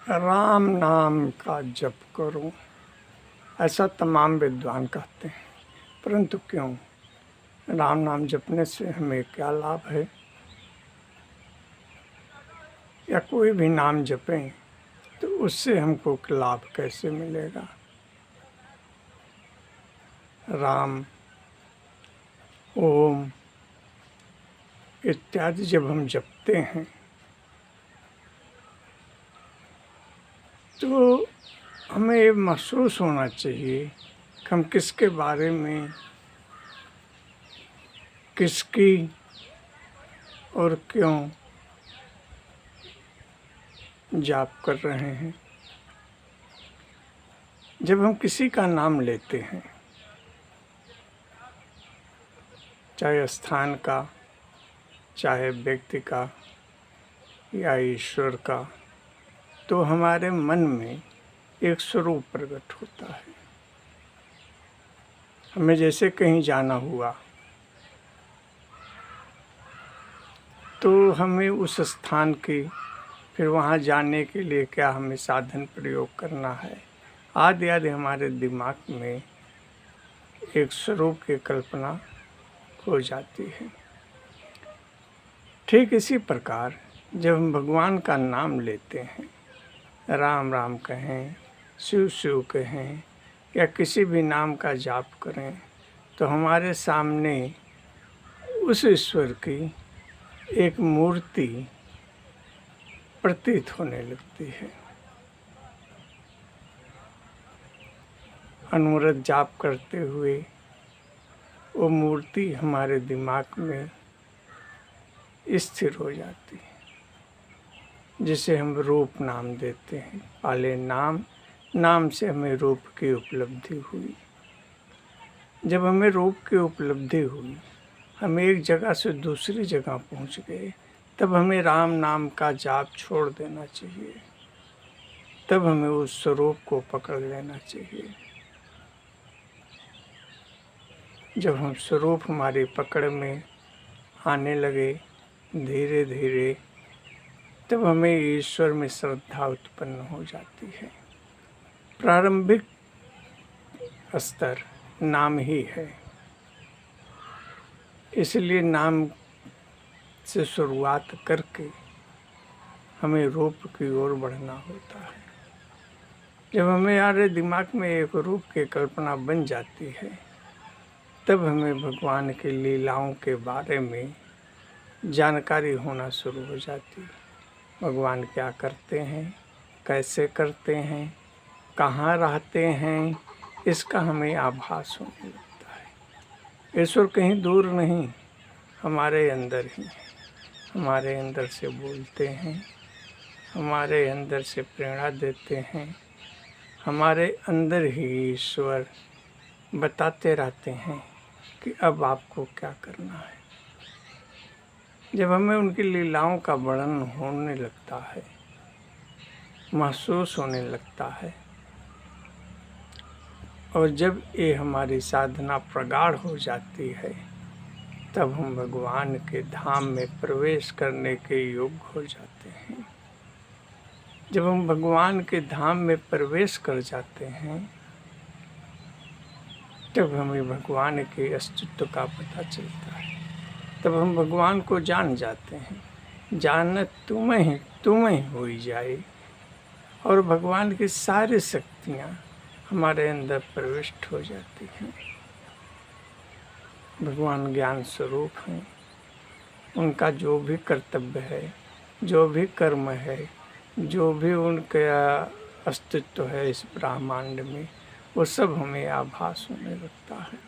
राम नाम का जप करो, ऐसा तमाम विद्वान कहते हैं। परंतु क्यों? राम नाम जपने से हमें क्या लाभ है? या कोई भी नाम जपें तो उससे हमको लाभ कैसे मिलेगा? राम, ओम इत्यादि जब हम जपते हैं तो हमें ये महसूस होना चाहिए कि हम किसके बारे में, किसकी और क्यों जाप कर रहे हैं। जब हम किसी का नाम लेते हैं, चाहे स्थान का, चाहे व्यक्ति का या ईश्वर का, तो हमारे मन में एक स्वरूप प्रकट होता है। हमें जैसे कहीं जाना हुआ तो हमें उस स्थान की, फिर वहाँ जाने के लिए क्या हमें साधन प्रयोग करना है, आदि आदि हमारे दिमाग में एक स्वरूप की कल्पना हो जाती है। ठीक इसी प्रकार जब हम भगवान का नाम लेते हैं, राम राम कहें, शिव शिव कहें या किसी भी नाम का जाप करें, तो हमारे सामने उस ईश्वर की एक मूर्ति प्रतीत होने लगती है। अनवरत जाप करते हुए वो मूर्ति हमारे दिमाग में स्थिर हो जाती है, जिसे हम रूप नाम देते हैं। पहले नाम से हमें रूप की उपलब्धि हुई। जब हमें रूप की उपलब्धि हुई, हम एक जगह से दूसरी जगह पहुंच गए, तब हमें राम नाम का जाप छोड़ देना चाहिए। तब हमें उस स्वरूप को पकड़ लेना चाहिए। जब हम स्वरूप हमारी पकड़ में आने लगे धीरे धीरे, तब हमें ईश्वर में श्रद्धा उत्पन्न हो जाती है। प्रारंभिक स्तर नाम ही है, इसलिए नाम से शुरुआत करके हमें रूप की ओर बढ़ना होता है। जब हमारे दिमाग में एक रूप की कल्पना बन जाती है, तब हमें भगवान की लीलाओं के बारे में जानकारी होना शुरू हो जाती है। भगवान क्या करते हैं, कैसे करते हैं, कहाँ रहते हैं, इसका हमें आभास होने लगता है। ईश्वर कहीं दूर नहीं, हमारे अंदर ही है। हमारे अंदर से बोलते हैं, हमारे अंदर से प्रेरणा देते हैं, हमारे अंदर ही ईश्वर बताते रहते हैं कि अब आपको क्या करना है। जब हमें उनकी लीलाओं का वर्णन होने लगता है, महसूस होने लगता है, और जब ये हमारी साधना प्रगाढ़ हो जाती है, तब हम भगवान के धाम में प्रवेश करने के योग्य हो जाते हैं। जब हम भगवान के धाम में प्रवेश कर जाते हैं, तब हमें भगवान के अस्तित्व का पता चलता है। तब हम भगवान को जान जाते हैं। जानत तुम्हें होई जाए, और भगवान की सारी शक्तियाँ हमारे अंदर प्रविष्ट हो जाती हैं। भगवान ज्ञान स्वरूप हैं। उनका जो भी कर्तव्य है, जो भी कर्म है, जो भी उनका अस्तित्व है इस ब्रह्मांड में, वो सब हमें आभास होने लगता है।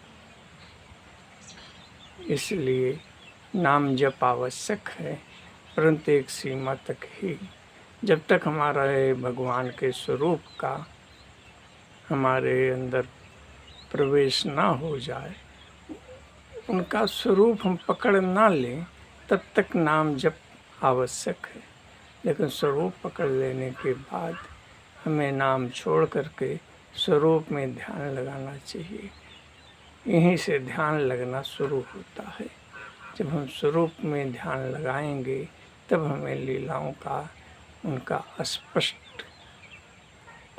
इसलिए नाम जप आवश्यक है, परंतु एक सीमा तक ही। जब तक हमारा भगवान के स्वरूप का हमारे अंदर प्रवेश ना हो जाए, उनका स्वरूप हम पकड़ ना लें, तब तक नाम जप आवश्यक है। लेकिन स्वरूप पकड़ लेने के बाद हमें नाम छोड़ करके स्वरूप में ध्यान लगाना चाहिए। यहीं से ध्यान लगना शुरू होता है। जब हम स्वरूप में ध्यान लगाएंगे, तब हमें लीलाओं का, उनका स्पष्ट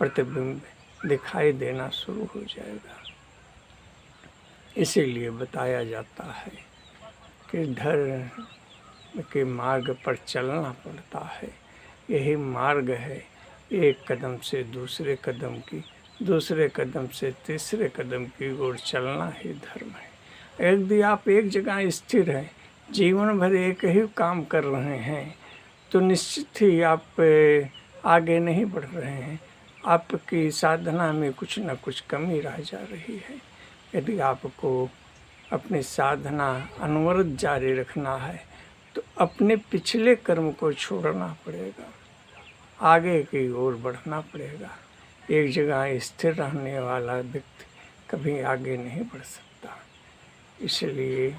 प्रतिबिंब दिखाई देना शुरू हो जाएगा। इसीलिए बताया जाता है कि धर्म के मार्ग पर चलना पड़ता है। यही मार्ग है, एक कदम से दूसरे कदम की, दूसरे कदम से तीसरे कदम की ओर चलना ही धर्म है। यदि आप एक जगह स्थिर हैं, जीवन भर एक ही काम कर रहे हैं, तो निश्चित ही आप आगे नहीं बढ़ रहे हैं। आपकी साधना में कुछ न कुछ कमी रह जा रही है। यदि आपको अपनी साधना अनवरत जारी रखना है तो अपने पिछले कर्म को छोड़ना पड़ेगा, आगे की ओर बढ़ना पड़ेगा। एक जगह स्थिर रहने वाला व्यक्ति कभी आगे नहीं बढ़ सकता। इसलिए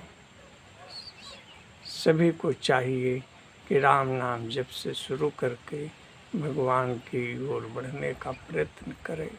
सभी को चाहिए कि राम नाम जप से शुरू करके भगवान की ओर बढ़ने का प्रयत्न करें।